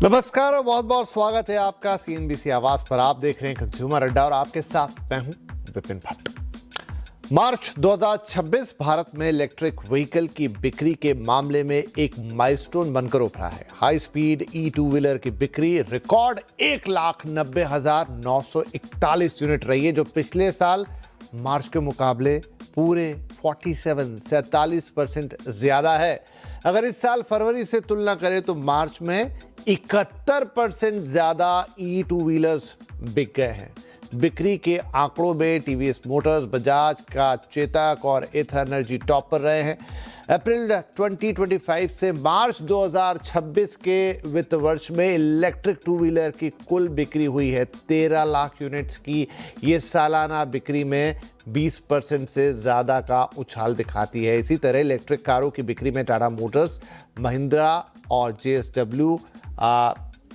नमस्कार और बहुत बहुत स्वागत है आपका सीएनबीसी आवाज पर। आप देख रहे हैं कंज्यूमर अड्डा और आपके साथ मैं हूं विपिन भट्ट। मार्च 2026 भारत में इलेक्ट्रिक व्हीकल की बिक्री के मामले में एक माइलस्टोन बनकर उभरा है। हाई स्पीड ई टू व्हीलर की बिक्री रिकॉर्ड 1,90,941 यूनिट रही है, जो पिछले साल मार्च के मुकाबले पूरे 47% ज्यादा है। अगर इस साल फरवरी से तुलना करें तो मार्च में 71% ज्यादा ई टू व्हीलर्स बिक गए हैं। बिक्री के आंकड़ों में टीवीएस मोटर्स, बजाज का चेतक और एथर एनर्जी टॉप पर रहे हैं। अप्रैल 2025 से मार्च 2026 के वित्त वर्ष में इलेक्ट्रिक टू व्हीलर की कुल बिक्री हुई है 13 लाख यूनिट्स की। ये सालाना बिक्री में 20% से ज़्यादा का उछाल दिखाती है। इसी तरह इलेक्ट्रिक कारों की बिक्री में टाटा मोटर्स, महिंद्रा और JSW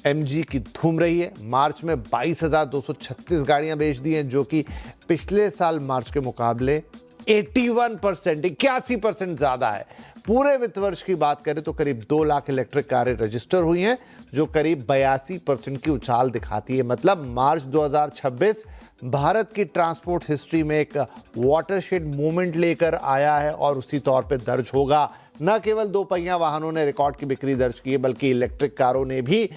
MG की धूम रही है। मार्च में 22,236 गाड़ियां बेच दी हैं, जो कि पिछले साल मार्च के मुकाबले 81% ज़्यादा है। पूरे वित्त वर्ष की बात करें तो करीब 2 लाख इलेक्ट्रिक कारें रजिस्टर हुई हैं, जो करीब 82% की उछाल दिखाती है। मतलब मार्च 2026 भारत की ट्रांसपोर्ट हिस्ट्री में एक वाटरशेड मोमेंट लेकर आया है और उसी तौर पे दर्ज होगा। न केवल दो पहिया वाहनों ने रिकॉर्ड की बिक्री दर्ज की है, बल्कि इलेक्ट्रिक कारों ने भी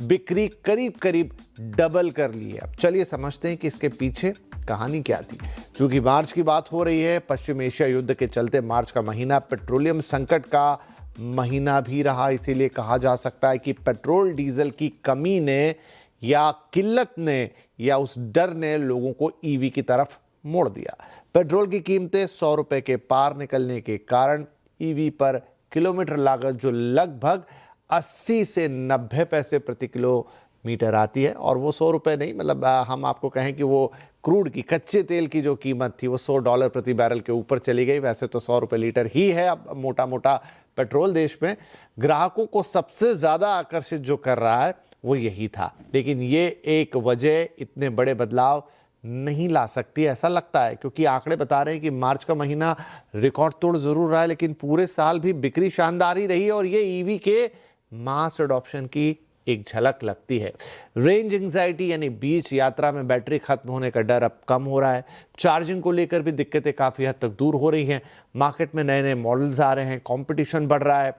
बिक्री करीब डबल कर ली है। अब चलिए समझते हैं कि इसके पीछे कहानी क्या थी। चूंकि मार्च की बात हो रही है, पश्चिम एशिया युद्ध के चलते मार्च का महीना पेट्रोलियम संकट का महीना भी रहा। इसीलिए कहा जा सकता है कि पेट्रोल डीजल की कमी ने या किल्लत ने या उस डर ने लोगों को ईवी की तरफ मोड़ दिया। पेट्रोल की कीमतें 100 रुपए के पार निकलने के कारण ईवी पर किलोमीटर लागत जो लगभग 80 से 90 पैसे प्रति किलोमीटर आती है, और वो 100 रुपये नहीं, मतलब हम आपको कहें कि वो क्रूड की, कच्चे तेल की जो कीमत थी वो $100 प्रति बैरल के ऊपर चली गई। वैसे तो 100 रुपये लीटर ही है अब मोटा मोटा पेट्रोल देश में। ग्राहकों को सबसे ज़्यादा आकर्षित जो कर रहा है वो यही था, लेकिन ये एक वजह इतने बड़े बदलाव नहीं ला सकती ऐसा लगता है, क्योंकि आंकड़े बता रहे हैं कि मार्च का महीना रिकॉर्ड तोड़ जरूर रहा है, लेकिन पूरे साल भी बिक्री शानदार ही रही है और ये ईवी के मास एडॉप्शन की एक झलक लगती है। रेंज एंजाइटी यानी बीच यात्रा में बैटरी खत्म होने का डर अब कम हो रहा है। चार्जिंग को लेकर भी दिक्कतें काफ़ी हद तक दूर हो रही हैं। मार्केट में नए नए मॉडल्स आ रहे हैं, कंपटीशन बढ़ रहा है,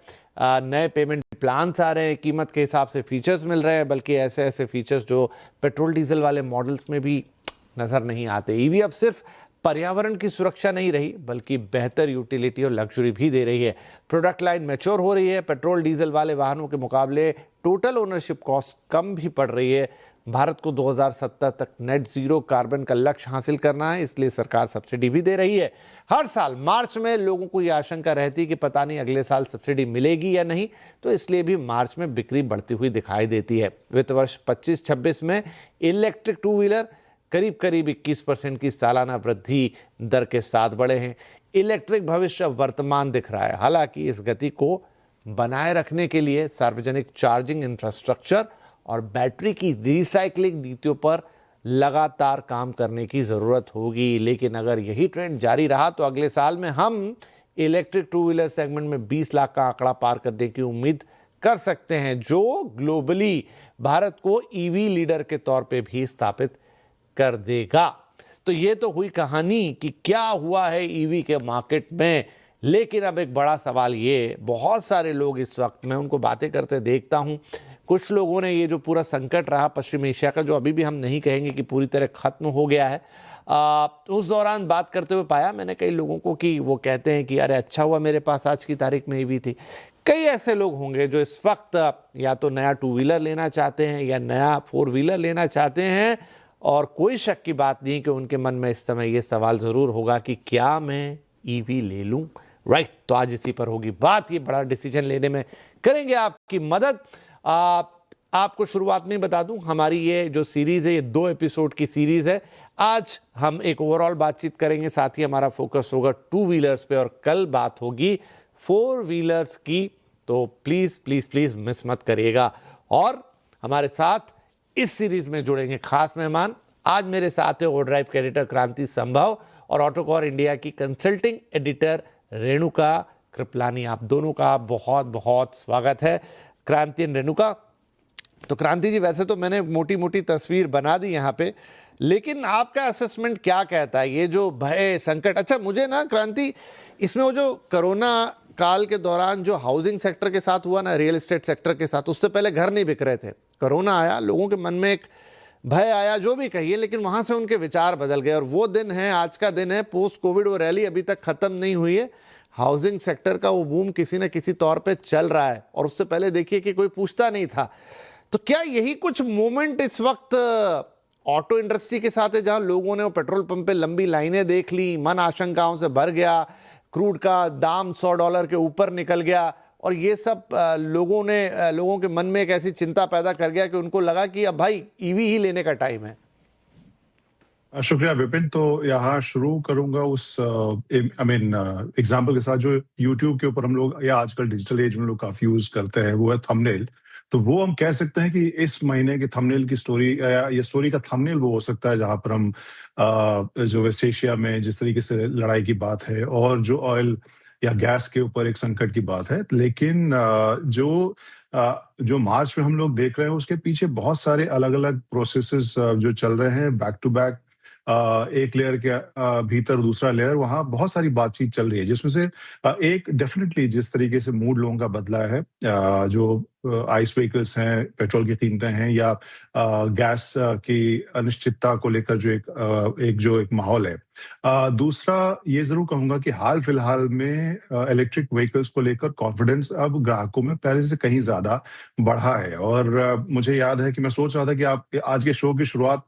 नए पेमेंट प्लान्स आ रहे हैं, कीमत के हिसाब से फीचर्स मिल रहे हैं, बल्कि ऐसे ऐसे फीचर्स जो पेट्रोल डीजल वाले मॉडल्स में भी नज़र नहीं आते। ईवी अब सिर्फ पर्यावरण की सुरक्षा नहीं रही, बल्कि बेहतर यूटिलिटी और लग्जरी भी दे रही है। प्रोडक्ट लाइन मैच्योर हो रही है। पेट्रोल डीजल वाले वाहनों के मुकाबले टोटल ओनरशिप कॉस्ट कम भी पड़ रही है। भारत को 2070 तक नेट जीरो कार्बन का लक्ष्य हासिल करना है, इसलिए सरकार सब्सिडी भी दे रही है। हर साल मार्च में लोगों को यह आशंका रहती है कि पता नहीं अगले साल सब्सिडी मिलेगी या नहीं, तो इसलिए भी मार्च में बिक्री बढ़ती हुई दिखाई देती है। वित्त वर्ष 25-26 में इलेक्ट्रिक टू व्हीलर करीब 21% की सालाना वृद्धि दर के साथ बढ़े हैं। इलेक्ट्रिक भविष्य वर्तमान दिख रहा है। हालांकि इस गति को बनाए रखने के लिए सार्वजनिक चार्जिंग इंफ्रास्ट्रक्चर और बैटरी की रिसाइकलिंग नीतियों पर लगातार काम करने की जरूरत होगी। लेकिन अगर यही ट्रेंड जारी रहा तो अगले साल में हम इलेक्ट्रिक टू व्हीलर सेगमेंट में 20 लाख का आंकड़ा पार करने की उम्मीद कर सकते हैं, जो ग्लोबली भारत को ईवी लीडर के तौर पे भी स्थापित कर देगा। तो ये तो हुई कहानी कि क्या हुआ है ईवी के मार्केट में। लेकिन अब एक बड़ा सवाल ये, बहुत सारे लोग इस वक्त मैं उनको बातें करते देखता हूं, कुछ लोगों ने ये जो पूरा संकट रहा पश्चिम एशिया का, जो अभी भी हम नहीं कहेंगे कि पूरी तरह खत्म हो गया है, उस दौरान बात करते हुए पाया मैंने कई लोगों को कि वो कहते हैं कि अरे अच्छा हुआ मेरे पास आज की तारीख में ईवी थी। कई ऐसे लोग होंगे जो इस वक्त या तो नया टू व्हीलर लेना चाहते हैं या नया 4 व्हीलर लेना चाहते हैं, और कोई शक की बात नहीं कि उनके मन में इस समय ये सवाल ज़रूर होगा कि क्या मैं ईवी ले लूं। राइट, तो आज इसी पर होगी बात। ये बड़ा डिसीजन लेने में करेंगे आपकी मदद। आपको शुरुआत में बता दूं, हमारी ये जो सीरीज़ है ये 2 एपिसोड की सीरीज़ है। आज हम एक ओवरऑल बातचीत करेंगे, साथ ही हमारा फोकस होगा 2 व्हीलर्स पे, और कल बात होगी 4 व्हीलर्स की। तो प्लीज़ प्लीज़ प्लीज़ मिस मत करिएगा। और हमारे साथ इस सीरीज में जुड़ेंगे खास मेहमान। आज मेरे साथ है ओवरड्राइव के एडिटर क्रांति संभव और ऑटोकॉर इंडिया की कंसल्टिंग एडिटर रेणुका कृपलानी। आप दोनों का बहुत बहुत स्वागत है। क्रांति और रेणुका, तो क्रांति जी, वैसे तो मैंने मोटी मोटी तस्वीर बना दी यहाँ पे, लेकिन आपका असेसमेंट क्या कहता है, ये जो भय संकट? अच्छा, मुझे ना क्रांति, इसमें वो जो कोरोना काल के दौरान जो हाउसिंग सेक्टर के साथ हुआ ना, रियल एस्टेट सेक्टर के साथ, उससे पहले घर नहीं बिक रहे थे, कोरोना आया, लोगों के मन में एक भय आया, जो भी कहिए, लेकिन वहां से उनके विचार बदल गए और वो दिन है, आज का दिन है, पोस्ट कोविड वो रैली अभी तक खत्म नहीं हुई है। हाउसिंग सेक्टर का वो बूम किसी न किसी तौर पे चल रहा है और उससे पहले देखिए कि कोई पूछता नहीं था। तो क्या यही कुछ मोमेंट इस वक्त ऑटो इंडस्ट्री के साथ है, जहां लोगों ने वो पेट्रोल पंप पे लंबी लाइनें देख ली, मन आशंकाओं से भर गया, क्रूड का दाम $100 के ऊपर निकल गया और ये सब लोगों के मन में एक ऐसी चिंता पैदा कर गया कि उनको लगा कि अब भाई ईवी ही लेने का टाइम है? शुक्रिया विपिन। तो यहाँ शुरू करूंगा उस एग्जाम्पल के साथ जो यूट्यूब के ऊपर हम लोग या आजकल डिजिटल एज में लोग काफी यूज करते हैं, वो है थंबनेल। तो वो हम कह सकते हैं कि इस महीने की थंबनेल की स्टोरी या ये स्टोरी का थंबनेल वो हो सकता है जहां पर हम जो वेस्ट एशिया में जिस तरीके से लड़ाई की बात है और जो ऑयल या गैस के ऊपर एक संकट की बात है, लेकिन जो मार्च में हम लोग देख रहे हैं उसके पीछे बहुत सारे अलग अलग प्रोसेसेस जो चल रहे हैं बैक टू बैक। एक लेयर के भीतर दूसरा लेयर, वहां बहुत सारी बातचीत चल रही है, जिसमें से एक डेफिनेटली जिस तरीके से मूड लोगों का बदला है, जो आइस व्हीकल्स हैं, पेट्रोल की कीमतें हैं या गैस की अनिश्चितता को लेकर जो एक माहौल है। दूसरा ये जरूर कहूंगा कि हाल फिलहाल में इलेक्ट्रिक व्हीकल्स को लेकर कॉन्फिडेंस अब ग्राहकों में पहले से कहीं ज्यादा बढ़ा है। और मुझे याद है कि मैं सोच रहा था कि आप आज के शो की शुरुआत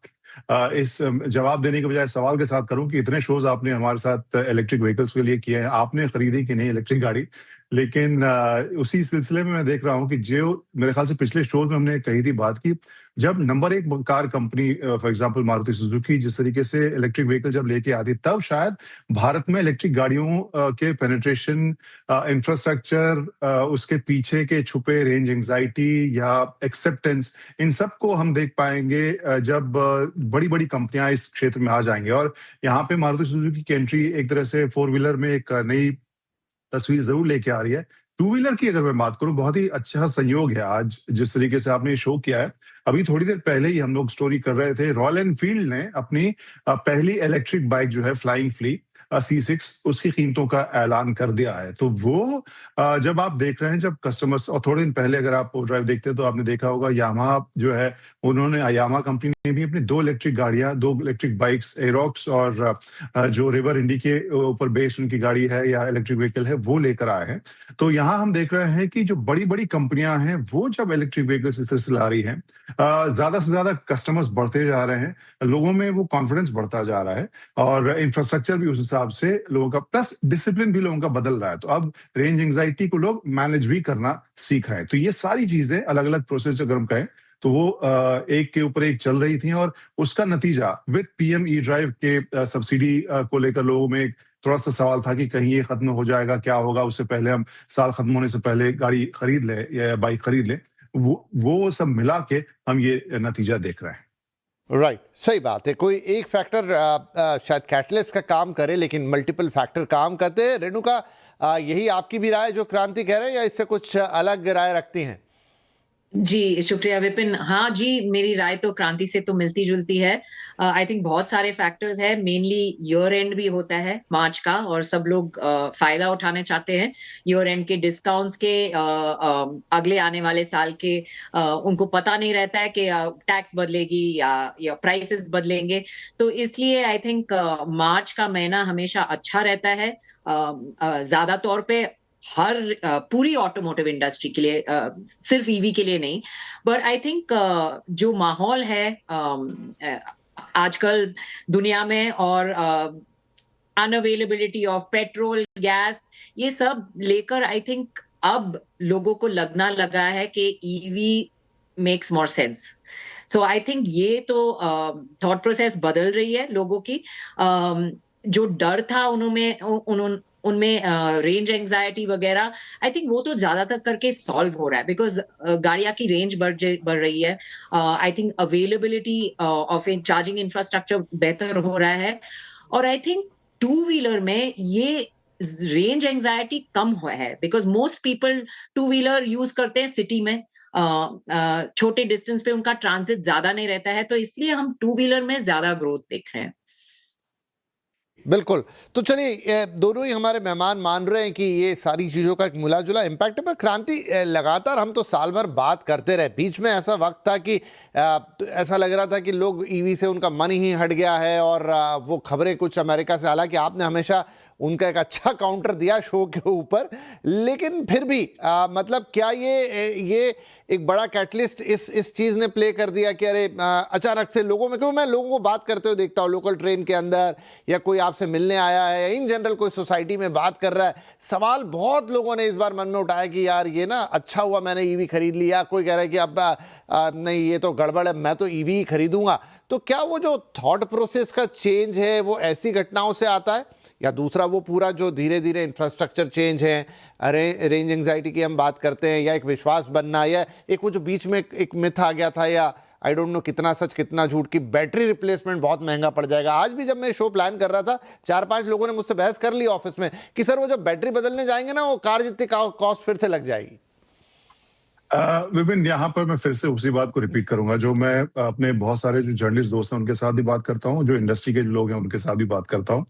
इस जवाब देने के बजाय सवाल के साथ करूं कि इतने शोज आपने हमारे साथ इलेक्ट्रिक व्हीकल्स के लिए किए हैं, आपने खरीदी कि नहीं इलेक्ट्रिक गाड़ी? लेकिन उसी सिलसिले में मैं देख रहा हूं कि जो मेरे ख्याल से पिछले शोज में हमने कही थी बात की, जब number 1 car company for example Maruti Suzuki जिस तरीके से इलेक्ट्रिक व्हीकल जब लेके आती, तब शायद भारत में इलेक्ट्रिक गाड़ियों के पेनिट्रेशन, इंफ्रास्ट्रक्चर, उसके पीछे के छुपे रेंज एंजाइटी या एक्सेप्टेंस, इन सब को हम देख पाएंगे जब बड़ी बड़ी कंपनियां इस क्षेत्र में आ जाएंगे। और यहाँ पे मारुति सुजुकी की एंट्री एक तरह से 4 व्हीलर में एक नई तस्वीर जरूर लेके आ रही है। 2 व्हीलर की अगर मैं बात करूं, बहुत ही अच्छा संयोग है आज जिस तरीके से आपने शो किया है। अभी थोड़ी देर पहले ही हम लोग स्टोरी कर रहे थे, रॉयल एनफील्ड ने अपनी पहली इलेक्ट्रिक बाइक जो है फ्लाइंग फ्ली C6, उसकी कीमतों का ऐलान कर दिया है। तो वो जब आप देख रहे हैं, जब कस्टमर्स, और थोड़े दिन पहले अगर आप ड्राइव देखते हैं तो आपने देखा होगा यामाहा जो है, उन्होंने यामाहा कंपनी ने भी अपनी 2 इलेक्ट्रिक गाड़ियां, 2 इलेक्ट्रिक बाइक्स, एरोक्स और जो रिवर इंडी के ऊपर बेस्ड उनकी गाड़ी है या इलेक्ट्रिक व्हीकल है, वो लेकर आए हैं। तो यहाँ हम देख रहे हैं कि जो बड़ी बड़ी कंपनियां हैं वो जब इलेक्ट्रिक व्हीकल्स इस तरह से ला रही हैं, ज्यादा से ज्यादा कस्टमर्स बढ़ते जा रहे हैं, लोगों में वो कॉन्फिडेंस बढ़ता जा रहा है और इंफ्रास्ट्रक्चर भी उस हिसाब से लोगों का, प्लस डिसिप्लिन भी लोगों का बदल रहा है। तो अब रेंज एंजाइटी को लोग मैनेज भी करना सीख रहे हैं। तो ये सारी चीजें अलग अलग प्रोसेस अगर हम कहें तो वो एक के ऊपर एक चल रही थी और उसका नतीजा विद पीएम ई ड्राइव के सब्सिडी को लेकर लोगों में थोड़ा सा सवाल था कि कहीं ये खत्म हो जाएगा, क्या होगा, उससे पहले हम साल खत्म होने से पहले गाड़ी खरीद ले या बाइक खरीद ले। वो सब मिला के हम ये नतीजा देख रहे हैं। राइट, सही बात है। कोई एक फैक्टर शायद कैटलिस्ट का काम करे, लेकिन मल्टीपल फैक्टर काम करते हैं। रेणुका, यही आपकी भी राय जो क्रांति कह रहे हैं या इससे कुछ अलग राय रखती हैं? जी, शुक्रिया विपिन। हाँ जी, मेरी राय तो क्रांति से तो मिलती-जुलती है। आई थिंक बहुत सारे फैक्टर्स हैं, मेनली ईयर एंड भी होता है मार्च का और सब लोग फ़ायदा उठाना चाहते हैं ईयर एंड के डिस्काउंट्स के, अगले आने वाले साल के। उनको पता नहीं रहता है कि टैक्स बदलेगी या प्राइसेस बदलेंगे। तो इसलिए आई थिंक मार्च का महीना हमेशा अच्छा रहता है, ज़्यादा तौर पे हर पूरी ऑटोमोटिव इंडस्ट्री के लिए, सिर्फ ईवी के लिए नहीं। बट आई थिंक जो माहौल है आजकल दुनिया में और अनअवेलेबिलिटी ऑफ पेट्रोल, गैस, ये सब लेकर आई थिंक अब लोगों को लगना लगा है कि EV makes more sense. So I think ये तो थॉट प्रोसेस बदल रही है लोगों की। जो डर था उनमें रेंज एंजाइटी वगैरह, आई थिंक वो तो ज्यादातर करके सॉल्व हो रहा है, बिकॉज गाड़ियां की रेंज बढ़ रही है। I think availability of charging infrastructure बेहतर हो रहा है और आई थिंक 2 व्हीलर में ये रेंज एंजाइटी कम हुआ है, because most people two wheeler use करते हैं सिटी में, छोटे डिस्टेंस पे उनका ट्रांजिट ज्यादा नहीं रहता है, तो इसलिए हम टू व्हीलर में ज्यादा ग्रोथ देख रहे हैं। बिल्कुल। तो चलिए, दोनों ही हमारे मेहमान मान रहे हैं कि ये सारी चीज़ों का एक मिला-जुला इम्पैक्ट है, पर क्रांति, लगातार हम तो साल भर बात करते रहे। बीच में ऐसा वक्त था कि तो ऐसा लग रहा था कि लोग ईवी से उनका मन ही हट गया है, और वो खबरें कुछ अमेरिका से, हालांकि आपने हमेशा उनका एक अच्छा काउंटर दिया शो के ऊपर, लेकिन फिर भी मतलब क्या ये एक बड़ा कैटलिस्ट इस चीज़ ने प्ले कर दिया कि अरे अचानक से लोगों में, क्योंकि मैं लोगों को बात करते हुए देखता हूँ लोकल ट्रेन के अंदर, या कोई आपसे मिलने आया है, या इन जनरल कोई सोसाइटी में बात कर रहा है, सवाल बहुत लोगों ने इस बार मन में उठाया कि यार ये ना अच्छा हुआ मैंने ईवी खरीद लिया। कोई कह रहा है कि अब नहीं, ये तो गड़बड़ है, मैं तो ईवी ही खरीदूंगा। तो क्या वो जो थॉट प्रोसेस का चेंज है वो ऐसी घटनाओं से आता है, या दूसरा वो पूरा जो धीरे धीरे इंफ्रास्ट्रक्चर चेंज है, रेंज एंजाइटी की हम बात करते हैं, या एक विश्वास बनना, या एक वो जो बीच में एक मिथ आ गया था, या आई डोंट नो कितना सच कितना झूठ, की बैटरी रिप्लेसमेंट बहुत महंगा पड़ जाएगा। आज भी जब मैं शो प्लान कर रहा था, 4-5 लोगों ने मुझसे बहस कर ली ऑफिस में कि सर वो जब बैटरी बदलने जाएंगे ना, वो कार जितनी कॉस्ट फिर से लग जाएगी। विपिन, यहाँ पर मैं फिर से उसी बात को रिपीट करूंगा जो मैं अपने बहुत सारे जो जर्नलिस्ट दोस्त हैं उनके साथ भी बात करता हूँ, जो इंडस्ट्री के लोग हैं उनके साथ भी बात करता हूँ।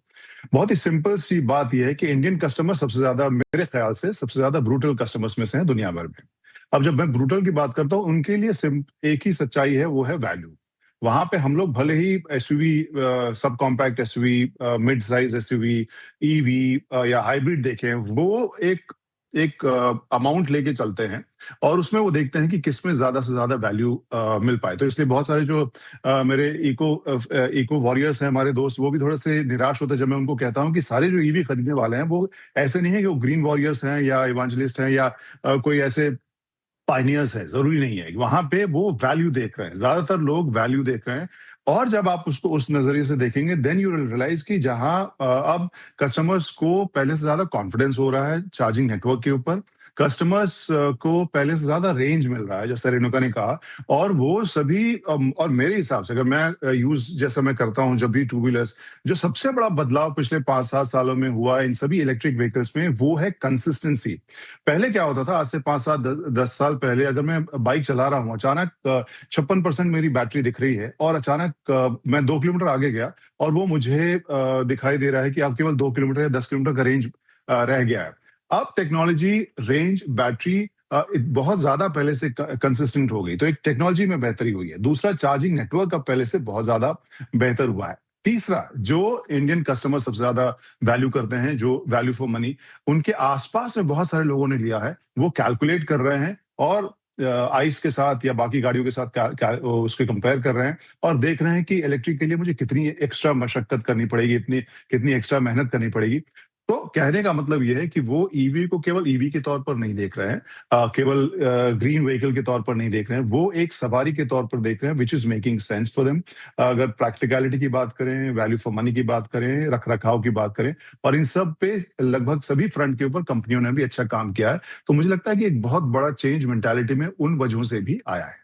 बहुत ही सिंपल सी बात यह है कि इंडियन कस्टमर सबसे ज्यादा, मेरे ख्याल से सबसे ज्यादा ब्रूटल कस्टमर्स में से हैं दुनिया भर में। अब जब मैं ब्रूटल की बात करता हूँ, उनके लिए एक ही सच्चाई है, वो है वैल्यू। वहां पे हम लोग भले ही SUV, sub compact SUV, mid size SUV, EV या हाइब्रिड देखें, वो एक अमाउंट लेके चलते हैं, और उसमें वो देखते हैं कि किसमें ज्यादा से ज्यादा वैल्यू मिल पाए। तो इसलिए बहुत सारे जो मेरे इको वॉरियर्स हैं, हमारे दोस्त, वो भी थोड़े से निराश होते हैं जब मैं उनको कहता हूं कि सारे जो ईवी खरीदने वाले हैं वो ऐसे नहीं है कि वो ग्रीन वॉरियर्स हैं या इवांजलिस्ट हैं या कोई ऐसे पायनियर्स है। जरूरी नहीं है। वहां पे वो वैल्यू देख रहे हैं, ज्यादातर लोग वैल्यू देख रहे हैं। और जब आप उसको उस नजरिए से देखेंगे, देन यू विल रियलाइज कि जहां अब कस्टमर्स को पहले से ज्यादा कॉन्फिडेंस हो रहा है चार्जिंग नेटवर्क के ऊपर, कस्टमर्स को पहले से ज्यादा रेंज मिल रहा है, जैसे रेणुका ने कहा, और वो सभी और मेरे हिसाब से अगर मैं यूज जैसा मैं करता हूं जब भी टू व्हीलर्स, जो सबसे बड़ा बदलाव पिछले 5-7 सालों में हुआ है इन सभी इलेक्ट्रिक व्हीकल्स में, वो है कंसिस्टेंसी। पहले क्या होता था, आज से 5-7-10 साल पहले, अगर मैं बाइक चला रहा हूँ, अचानक 56% मेरी बैटरी दिख रही है, और अचानक मैं 2 किलोमीटर आगे गया और वो मुझे दिखाई दे रहा है कि आप केवल 2 किलोमीटर या 10 किलोमीटर का रेंज रह गया है। अब टेक्नोलॉजी, रेंज, बैटरी बहुत ज्यादा पहले से कंसिस्टेंट हो गई, तो एक टेक्नोलॉजी में बेहतरी हुई है। दूसरा, चार्जिंग नेटवर्क अब पहले से बहुत ज्यादा बेहतर हुआ है। तीसरा, जो इंडियन कस्टमर सबसे ज्यादा वैल्यू करते हैं, जो वैल्यू फॉर मनी उनके आसपास में बहुत सारे लोगों ने लिया है, वो कैलकुलेट कर रहे हैं और आइस के साथ या बाकी गाड़ियों के साथ उसके कंपेयर कर रहे हैं, और देख रहे हैं कि इलेक्ट्रिक के लिए मुझे कितनी एक्स्ट्रा मशक्कत करनी पड़ेगी, कितनी एक्स्ट्रा मेहनत करनी पड़ेगी। तो कहने का मतलब यह है कि वो ईवी को केवल ईवी के तौर पर नहीं देख रहे हैं, केवल ग्रीन व्हीकल के तौर पर नहीं देख रहे हैं, वो एक सवारी के तौर पर देख रहे हैं, which is making sense for them. अगर प्रैक्टिकलिटी की बात करें, वैल्यू फॉर मनी की बात करें, रख रखाव की बात करें, और इन सब पे लगभग सभी फ्रंट के ऊपर कंपनियों ने भी अच्छा काम किया है। तो मुझे लगता है कि एक बहुत बड़ा चेंज मेंटालिटी में उन वजहों से भी आया है।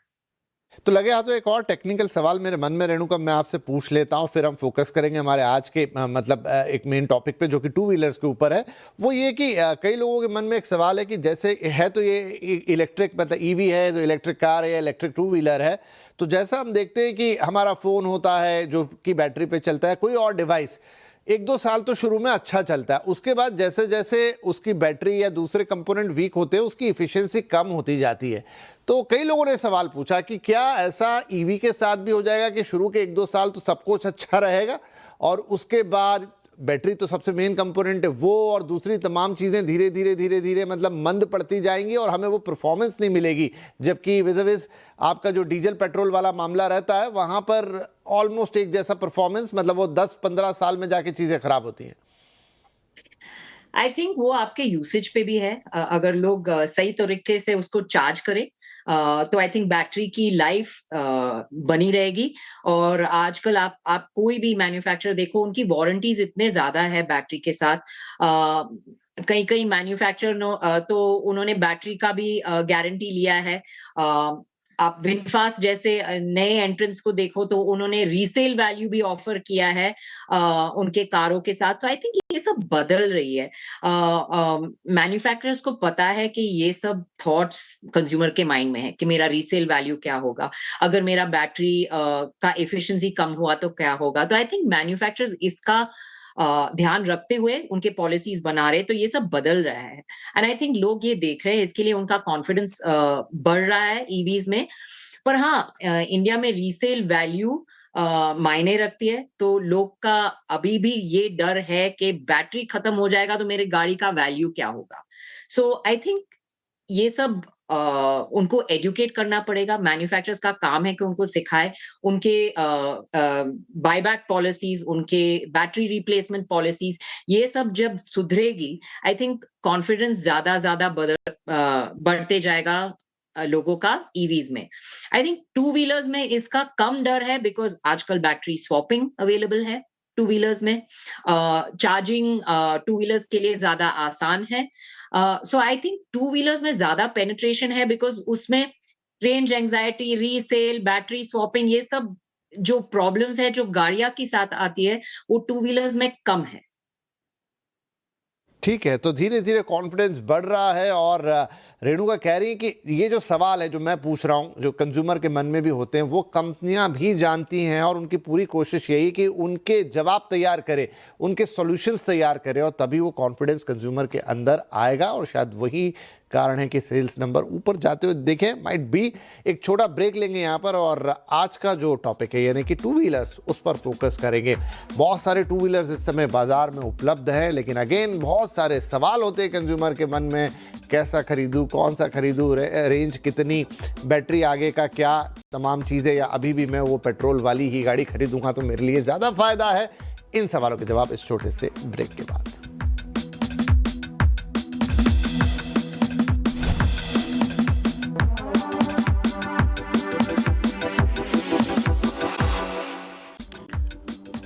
तो लगे हाथों एक और टेक्निकल सवाल मेरे मन में रेणुका मैं आपसे पूछ लेता हूं, फिर हम फोकस करेंगे हमारे आज के मतलब एक मेन टॉपिक पे, जो कि टू व्हीलर्स के ऊपर है। वो ये कि कई लोगों के मन में एक सवाल है कि जैसे है तो ये इलेक्ट्रिक, मतलब ईवी है, तो इलेक्ट्रिक कार है या इलेक्ट्रिक टू व्हीलर है, तो जैसा हम देखते हैं कि हमारा फोन होता है जो कि बैटरी पे चलता है, कोई और डिवाइस 1-2 साल तो शुरू में अच्छा चलता है, उसके बाद जैसे जैसे उसकी बैटरी या दूसरे कंपोनेंट वीक होते हैं, उसकी इफिशिएंसी कम होती जाती है। तो कई लोगों ने सवाल पूछा कि क्या ऐसा ईवी के साथ भी हो जाएगा कि शुरू के 1-2 साल तो सब कुछ अच्छा रहेगा, और उसके बाद बैटरी तो सबसे मेन कंपोनेंट है वो, और दूसरी तमाम चीज़ें धीरे धीरे धीरे धीरे मतलब मंद पड़ती जाएंगी और हमें वो परफॉर्मेंस नहीं मिलेगी, जबकि विज़ आपका जो डीजल पेट्रोल वाला मामला रहता है वहाँ पर ऑलमोस्ट एक जैसा परफॉर्मेंस, मतलब वो 10-15 साल में जाके चीज़ें खराब होती हैं। आई थिंक वो आपके यूसेज पे भी है। अगर लोग सही तरीके से उसको चार्ज करें, तो आई थिंक बैटरी की लाइफ बनी रहेगी। और आजकल आप कोई भी मैन्युफैक्चरर देखो, उनकी वारंटीज इतने ज्यादा है बैटरी के साथ। कई कई मैन्युफैक्चरर तो उन्होंने बैटरी का भी गारंटी लिया है। आप विनफास्ट जैसे नए एंट्रेंट्स को देखो तो उन्होंने रीसेल वैल्यू भी ऑफर किया है उनके कारों के साथ। तो आई थिंक ये सब बदल रही है। मैन्युफैक्चरर्स को पता है कि ये सब थॉट्स कंज्यूमर के माइंड में है कि मेरा रीसेल वैल्यू क्या होगा, अगर मेरा बैटरी का एफिशिएंसी कम हुआ तो क्या होगा। तो आई थिंक मैन्युफैक्चरर्स इसका ध्यान रखते हुए उनके पॉलिसीज बना रहे, तो ये सब बदल रहा है। एंड आई थिंक लोग ये देख रहे हैं, इसके लिए उनका कॉन्फिडेंस बढ़ रहा है ईवीज में। पर हाँ, इंडिया में रीसेल वैल्यू मायने रखती है, तो लोग का अभी भी ये डर है कि बैटरी खत्म हो जाएगा तो मेरे गाड़ी का वैल्यू क्या होगा। सो आई थिंक ये सब उनको एजुकेट करना पड़ेगा। मैन्युफैक्चरर्स का काम है कि उनको सिखाए, उनके बायबैक पॉलिसीज, उनके बैटरी रिप्लेसमेंट पॉलिसीज, ये सब जब सुधरेगी, आई थिंक कॉन्फिडेंस ज्यादा बढ़ते जाएगा लोगों का ईवीज में। आई थिंक टू व्हीलर्स में इसका कम डर है, बिकॉज आजकल बैटरी स्वैपिंग अवेलेबल है टू व्हीलर्स में। चार्जिंग टू व्हीलर्स के लिए ज्यादा आसान है। सो आई थिंक टू व्हीलर्स में ज्यादा पेनिट्रेशन है, बिकॉज उसमें range anxiety, resale, battery swapping, ये सब जो प्रॉब्लम्स है जो गाड़ियां के साथ आती है, वो टू व्हीलर्स में कम है। ठीक है, तो धीरे धीरे कॉन्फिडेंस बढ़ रहा है। और रेणुका कह रही है कि ये जो सवाल है जो मैं पूछ रहा हूँ, जो कंज्यूमर के मन में भी होते हैं, वो कंपनियां भी जानती हैं और उनकी पूरी कोशिश यही कि उनके जवाब तैयार करे, उनके सॉल्यूशंस तैयार करे, और तभी वो कॉन्फिडेंस कंज्यूमर के अंदर आएगा। और शायद वही कारण है कि सेल्स नंबर ऊपर जाते हुए देखें, माइट बी। एक छोटा ब्रेक लेंगे यहाँ पर और आज का जो टॉपिक है यानी कि टू व्हीलर्स, उस पर फोकस करेंगे। बहुत सारे टू व्हीलर्स इस समय बाजार में उपलब्ध हैं, लेकिन अगेन बहुत सारे सवाल होते हैं कंज्यूमर के मन में, कैसा खरीदूं, कौन सा खरीदूं, रेंज कितनी, बैटरी आगे का क्या, तमाम चीज़ें, या अभी भी मैं वो पेट्रोल वाली ही गाड़ी खरीदूंगा तो मेरे लिए ज़्यादा फायदा है। इन सवालों के जवाब इस छोटे से ब्रेक के बाद।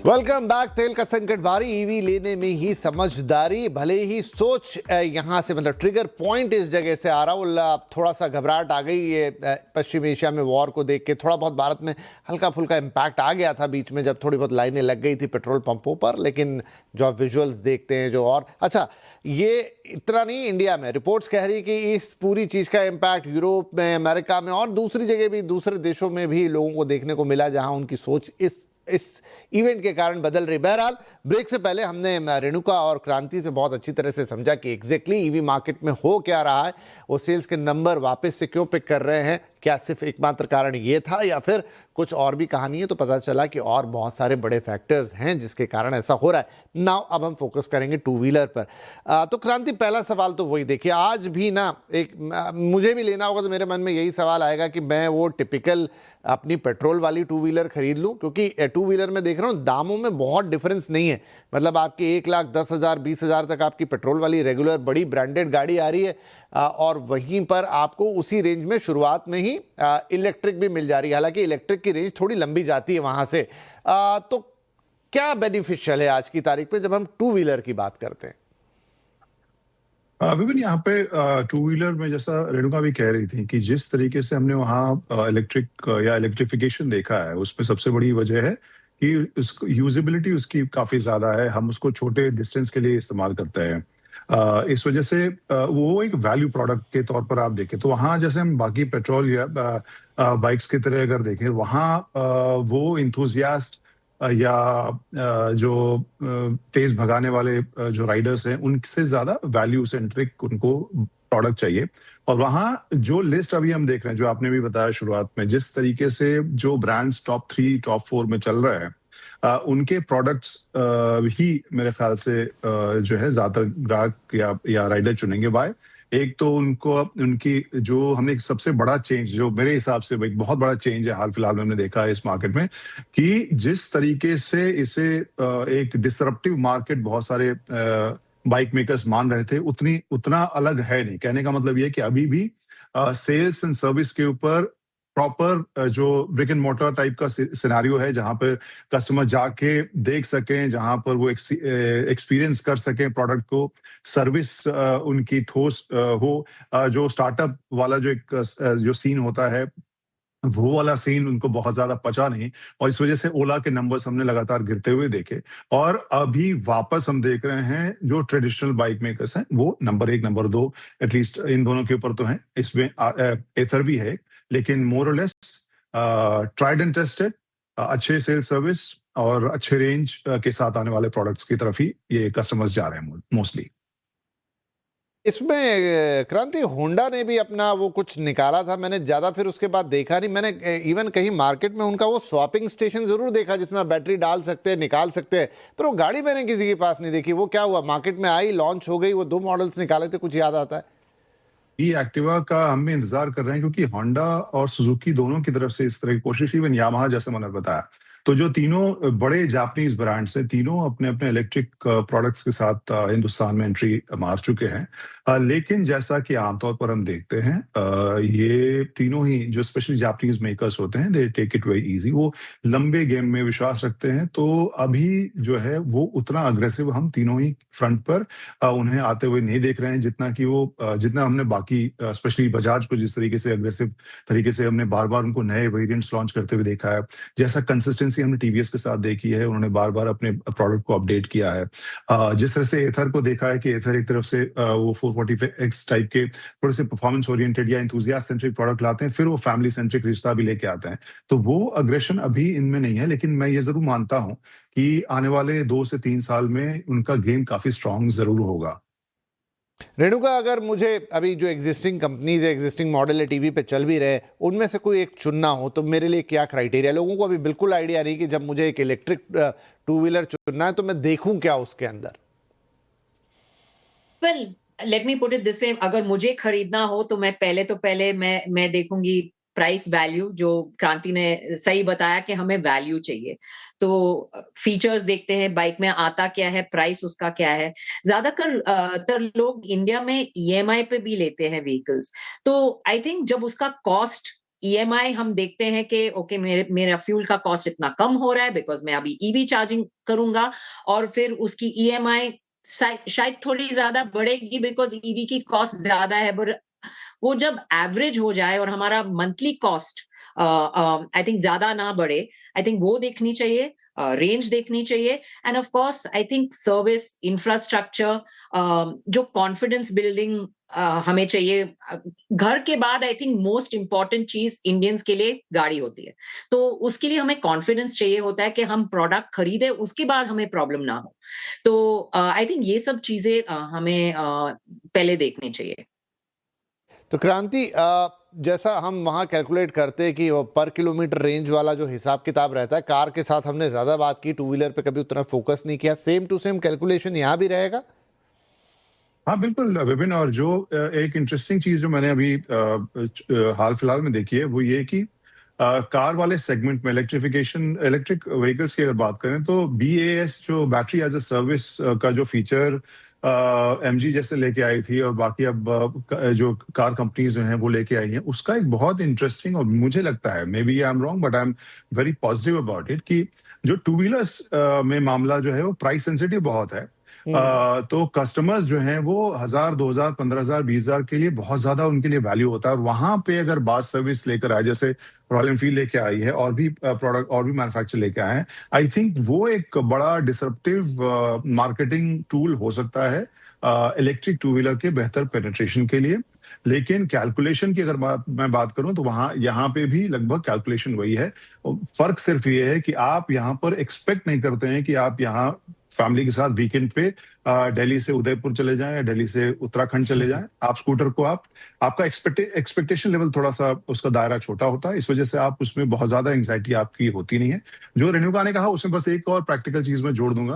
Welcome back. तेल का संकट भारी, ईवी लेने में ही समझदारी, भले ही सोच यहाँ से, मतलब ट्रिगर पॉइंट इस जगह से आ रहा हूँ। थोड़ा सा घबराहट आ गई ये पश्चिम एशिया में वॉर को देख के। थोड़ा बहुत भारत में हल्का फुल्का इम्पैक्ट आ गया था बीच में, जब थोड़ी बहुत लाइनें लग गई थी पेट्रोल पंपों पर, लेकिन जो आप विजुअल्स देखते हैं जो, और अच्छा ये इतना नहीं, इंडिया में रिपोर्ट्स कह रही कि इस पूरी चीज़ का इम्पैक्ट यूरोप में, अमेरिका में और दूसरी जगह भी, दूसरे देशों में भी लोगों को देखने को मिला, जहाँ उनकी सोच इस इवेंट के कारण बदल रही। बहरहाल ब्रेक से पहले हमने रेणुका और क्रांति से बहुत अच्छी तरह से समझा कि एग्जैक्टली ईवी मार्केट में हो क्या रहा है, वो सेल्स के नंबर वापस से क्यों पिक कर रहे हैं, क्या सिर्फ एकमात्र कारण ये था या फिर कुछ और भी कहानी है। तो पता चला कि और बहुत सारे बड़े फैक्टर्स हैं जिसके कारण ऐसा हो रहा है। नाउ अब हम फोकस करेंगे टू व्हीलर पर। तो क्रांति, पहला सवाल तो वही, देखिए आज भी ना एक मुझे भी लेना होगा तो मेरे मन में यही सवाल आएगा कि मैं वो टिपिकल अपनी पेट्रोल वाली टू व्हीलर खरीद लूं, क्योंकि टू व्हीलर में देख रहा हूं दामों में बहुत डिफरेंस नहीं है। मतलब आपकी 1,10,000 20,000 तक आपकी पेट्रोल वाली रेगुलर बड़ी ब्रांडेड गाड़ी आ रही है, और वहीं पर आपको उसी रेंज में शुरुआत में ही इलेक्ट्रिक भी मिल जा रही है। हालांकि इलेक्ट्रिक की रेंज थोड़ी लंबी जाती है वहां से। तो क्या बेनिफिशियल है आज की तारीख में जब हम टू व्हीलर की बात करते हैं? विपिन, यहाँ पे टू व्हीलर में जैसा रेणुका भी कह रही थी कि जिस तरीके से हमने वहाँ इलेक्ट्रिक या इलेक्ट्रिफिकेशन देखा है, उसमें सबसे बड़ी वजह है कि यूजेबिलिटी उसकी काफी ज्यादा है। हम उसको छोटे डिस्टेंस के लिए इस्तेमाल करते हैं। इस वजह से वो एक वैल्यू प्रोडक्ट के तौर पर आप देखें तो वहाँ, जैसे हम बाकी पेट्रोल या बाइक्स की तरह अगर देखें, वहाँ वो इंथुजियास्ट या जो तेज भगाने वाले जो राइडर्स हैं, उनसे ज्यादा वैल्यू सेंट्रिक उनको प्रोडक्ट चाहिए। और वहाँ जो लिस्ट अभी हम देख रहे हैं, जो आपने भी बताया शुरुआत में, जिस तरीके से जो ब्रांड्स टॉप 3 टॉप 4 में चल रहे हैं, उनके प्रोडक्ट्स ही मेरे ख्याल से जो है ज्यादातर ग्राहक या राइडर चुनेंगे। बाय एक तो उनको उनकी जो हमने सबसे बड़ा चेंज, जो मेरे हिसाब से एक बहुत बड़ा चेंज है हाल फिलहाल में हमने देखा है इस मार्केट में, कि जिस तरीके से इसे एक डिसरप्टिव मार्केट बहुत सारे बाइक मेकर्स मान रहे थे, उतना अलग है नहीं। कहने का मतलब ये कि अभी भी सेल्स एंड सर्विस के ऊपर प्रॉपर जो ब्रिक एंड मोटर टाइप का सिनेरियो है, जहां पर कस्टमर जाके देख सकें, जहां पर वो एक्सपीरियंस कर सकें प्रोडक्ट को, सर्विस उनकी ठोस हो, जो स्टार्टअप वाला जो एक जो सीन होता है, वो वाला सीन उनको बहुत ज्यादा पचा नहीं, और इस वजह से ओला के नंबर्स हमने लगातार गिरते हुए देखे। और अभी वापस हम देख रहे हैं जो ट्रेडिशनल बाइक मेकर्स हैं वो नंबर 1 नंबर 2 एटलीस्ट इन दोनों के ऊपर तो हैं। इसमें एथर भी है, लेकिन मोर और लेस ट्राइड एंड टेस्टेड, अच्छे सेल सर्विस और अच्छे रेंज के साथ आने वाले प्रोडक्ट्स की तरफ ही ये कस्टमर्स जा रहे हैं मोस्टली। इसमें क्रांति होंडा ने भी अपना वो कुछ निकाला था, मैंने ज्यादा फिर उसके बाद देखा नहीं। मैंने इवन कहीं मार्केट में उनका वो स्वैपिंग स्टेशन जरूर देखा जिसमें आप बैटरी डाल सकते हैं निकाल सकते हैं, पर वो गाड़ी मैंने किसी के पास नहीं देखी। वो क्या हुआ, मार्केट में आई, लॉन्च हो गई, वो 2 मॉडल्स निकाले थे, कुछ याद आता है? ये एक्टिवा का हम भी इंतजार कर रहे हैं, क्योंकि होंडा और सुजुकी दोनों की तरफ से इस तरह की कोशिश, इवन यामाहा जैसे मैंने बताया, तो जो तीनों बड़े जापानीज ब्रांड्स हैं तीनों अपने अपने इलेक्ट्रिक प्रोडक्ट्स के साथ हिंदुस्तान में एंट्री मार चुके हैं। लेकिन जैसा कि आमतौर पर हम देखते हैं, ये तीनों ही जो स्पेशली जापानीज मेकर्स होते हैं they take it very easy, वो लंबे गेम में विश्वास रखते हैं। तो अभी जो है वो उतना अग्रेसिव हम तीनों ही फ्रंट पर उन्हें आते हुए नहीं देख रहे हैं, जितना कि वो जितना हमने बाकी स्पेशली बजाज को जिस तरीके से अग्रेसिव तरीके से हमने बार बार उनको नए वेरिएंट्स लॉन्च करते हुए देखा है, जैसा कंसिस्टेंसी हमने टीवीएस के साथ देखी है, उन्होंने बार बार अपने प्रोडक्ट को अपडेट किया है। जिस तरह से एथर को देखा है कि एथर एक तरफ से वो 440X टाइप के थोड़े से परफॉर्मेंस ओरिएंटेड या इंथुजियास्ट सेंट्रिक प्रोडक्ट लाते हैं, फिर वो फैमिली सेंट्रिक रिश्ता भी लेके आते हैं। तो वो अग्रेशन अभी इनमें नहीं है, लेकिन मैं ये जरूर मानता हूं कि आने वाले 2 से 3 साल में उनका गेम काफी स्ट्रांग जरूर होगा। रेणुका, अगर मुझे अभी जो एग्जिस्टिंग कंपनीज है, एग्जिस्टिंग मॉडल है, टीवी पे चल भी रहे हैं, उनमें से कोई एक चुनना हो तो मेरे लिए क्या क्राइटेरिया? लोगों को अभी बिल्कुल आइडिया नहीं कि जब मुझे एक इलेक्ट्रिक 2 व्हीलर चुनना है तो मैं देखूं क्या उसके अंदर। Well, let me put it this way, अगर मुझे खरीदना हो तो पहले मैं देखूंगी प्राइस वैल्यू। जो क्रांति ने सही बताया कि हमें वैल्यू चाहिए, तो फीचर्स देखते हैं, बाइक में आता क्या है, प्राइस उसका क्या है। ज्यादातर लोग इंडिया में ईएमआई पे भी लेते हैं व्हीकल्स, तो आई थिंक जब उसका कॉस्ट ईएमआई हम देखते हैं कि ओके मेरा फ्यूल का कॉस्ट इतना कम हो रहा है बिकॉज मैं अभी ईवी चार्जिंग करूंगा, और फिर उसकी ईएमआई शायद थोड़ी ज्यादा बढ़ेगी बिकॉज ईवी की कॉस्ट ज्यादा है, बट वो जब एवरेज हो जाए और हमारा मंथली कॉस्ट आई थिंक ज्यादा ना बढ़े, आई थिंक वो देखनी चाहिए, रेंज देखनी चाहिए, end of course I think service infrastructure, जो कॉन्फिडेंस बिल्डिंग हमें चाहिए। घर के बाद आई थिंक मोस्ट इंपॉर्टेंट चीज इंडियंस के लिए गाड़ी होती है, तो उसके लिए हमें कॉन्फिडेंस चाहिए होता है कि हम प्रोडक्ट खरीदे उसके बाद हमें प्रॉब्लम ना हो। तो आई थिंक ये सब चीजें हमें पहले देखनी चाहिए। तो क्रांति, जैसा हम वहाँ कैलकुलेट करते हैं कि वो पर किलोमीटर रेंज वाला जो हिसाब किताब रहता है, कार के साथ हमने ज़्यादा बात की, 2 व्हीलर पे कभी उतना फोकस नहीं किया, सेम टू सेम कैलकुलेशन यहाँ भी रहेगा? हाँ बिल्कुल विपिन, और जो एक इंटरेस्टिंग चीज जो मैंने अभी हाल फिलहाल में देखी है वो ये कि कार वाले सेगमेंट में इलेक्ट्रिक व्हीकल्स की अगर बात करें तो BAS जो बैटरी एज ए सर्विस का जो फीचर MG जैसे लेके आई थी, और बाकी अब जो कार कंपनीज जो हैं वो लेके आई हैं, उसका एक बहुत इंटरेस्टिंग, और मुझे लगता है maybe I am wrong but I am very positive about it, कि जो 2 व्हीलर्स में मामला जो है वो प्राइस सेंसिटिव बहुत है। तो कस्टमर्स जो हैं वो 1000, 2000, 15,000, 20,000 के लिए बहुत ज्यादा उनके लिए वैल्यू होता है। और वहां पे अगर बात सर्विस लेकर आए, जैसे रॉयल एनफील्ड लेके आई है और भी प्रोडक्ट और भी मैन्युफैक्चर लेके आए हैं, आई थिंक वो एक बड़ा डिसरप्टिव मार्केटिंग टूल हो सकता है इलेक्ट्रिक 2 व्हीलर के बेहतर पेनिट्रेशन के लिए। लेकिन कैलकुलेशन की अगर मैं बात करूं तो वहां यहाँ पे भी लगभग कैलकुलेशन वही है। फर्क सिर्फ ये है कि आप यहाँ पर एक्सपेक्ट नहीं करते हैं कि आप यहाँ फैमिली के साथ वीकेंड पे दिल्ली से उदयपुर चले जाएं या दिल्ली से उत्तराखंड चले जाएं। आप स्कूटर को आपका एक्सपेक्टेशन लेवल थोड़ा सा उसका दायरा छोटा होता है, इस वजह से आप उसमें बहुत ज्यादा एंग्जाइटी आपकी होती नहीं है। जो रेणुका ने कहा उसमें बस एक और प्रैक्टिकल चीज मैं जोड़ दूंगा।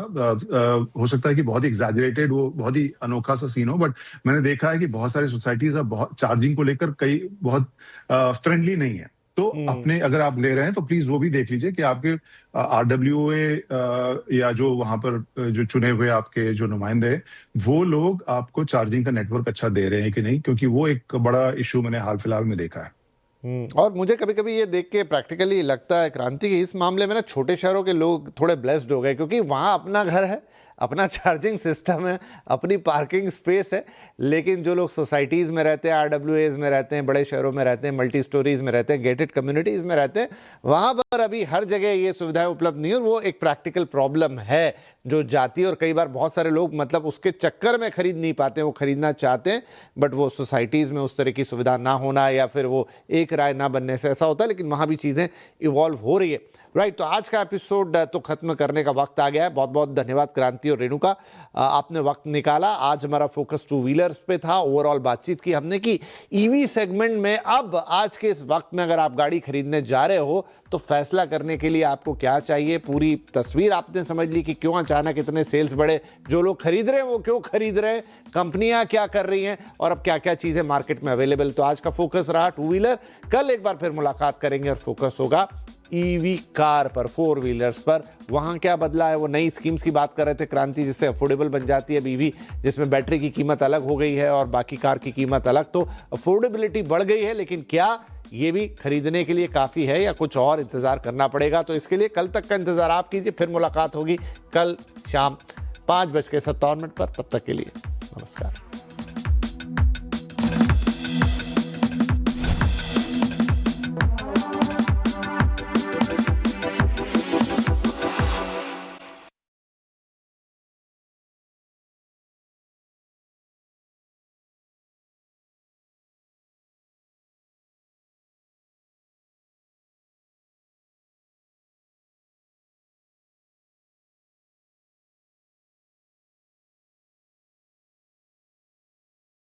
हो सकता है कि बहुत ही एग्जैजरेटेड, वो बहुत ही अनोखा सा सीन हो, बट मैंने देखा है कि बहुत सारी सोसाइटीज अब बहुत चार्जिंग को लेकर कई बहुत फ्रेंडली नहीं है। तो अपने अगर आप ले रहे हैं तो प्लीज वो भी देख लीजिए कि आपके RWA या जो वहां पर जो चुने हुए आपके जो नुमाइंदे हैं वो लोग आपको चार्जिंग का नेटवर्क अच्छा दे रहे हैं कि नहीं, क्योंकि वो एक बड़ा इशू मैंने हाल फिलहाल में देखा है। और मुझे कभी कभी ये देख के प्रैक्टिकली लगता है क्रांति कि इस मामले में ना छोटे शहरों के लोग थोड़े ब्लेस्ड हो गए, क्योंकि वहाँ अपना घर है, अपना चार्जिंग सिस्टम है, अपनी पार्किंग स्पेस है, लेकिन जो लोग सोसाइटीज़ में रहते हैं, RWAs में रहते हैं, बड़े शहरों में रहते हैं, मल्टी स्टोरीज में रहते हैं, गेटेड कम्युनिटीज़ में रहते हैं, वहाँ पर अभी हर जगह ये सुविधाएं उपलब्ध नहीं है और वो एक प्रैक्टिकल प्रॉब्लम है जो जाती है। और कई बार बहुत सारे लोग मतलब उसके चक्कर में खरीद नहीं पाते, वो खरीदना चाहते हैं बट वो सोसाइटीज़ में उस तरह की सुविधा ना होना या फिर वो एक राय ना बनने से ऐसा होता है, लेकिन वहाँ भी चीज़ें इवॉल्व हो रही है। राइट, तो आज का एपिसोड तो खत्म करने का वक्त आ गया है। बहुत बहुत धन्यवाद क्रांति और रेणुका, आपने वक्त निकाला। आज हमारा फोकस टू व्हीलर्स पे था, ओवरऑल बातचीत की हमने की ईवी सेगमेंट में। अब आज के इस वक्त में अगर आप गाड़ी खरीदने जा रहे हो तो फैसला करने के लिए आपको क्या चाहिए, पूरी तस्वीर आपने समझ ली कि क्यों अचानक इतने सेल्स बढ़े, जो लोग खरीद रहे हैं वो क्यों खरीद रहे हैं, कंपनियां क्या कर रही हैं और अब क्या क्या चीज़ें मार्केट में अवेलेबल। तो आज का फोकस रहा टू व्हीलर। कल एक बार फिर मुलाकात करेंगे और फोकस होगा ईवी कार पर, 4 व्हीलर्स पर। वहाँ क्या बदला है, वो नई स्कीम्स की बात कर रहे थे क्रांति, जिससे अफोर्डेबल बन जाती है ईवी, जिसमें बैटरी की कीमत अलग हो गई है और बाकी कार की कीमत अलग। तो अफोर्डेबिलिटी बढ़ गई है, लेकिन क्या ये भी खरीदने के लिए काफ़ी है या कुछ और इंतज़ार करना पड़ेगा? तो इसके लिए कल तक का इंतज़ार आप कीजिए। फिर मुलाकात होगी कल शाम 5:57 पर। तब तक के लिए नमस्कार।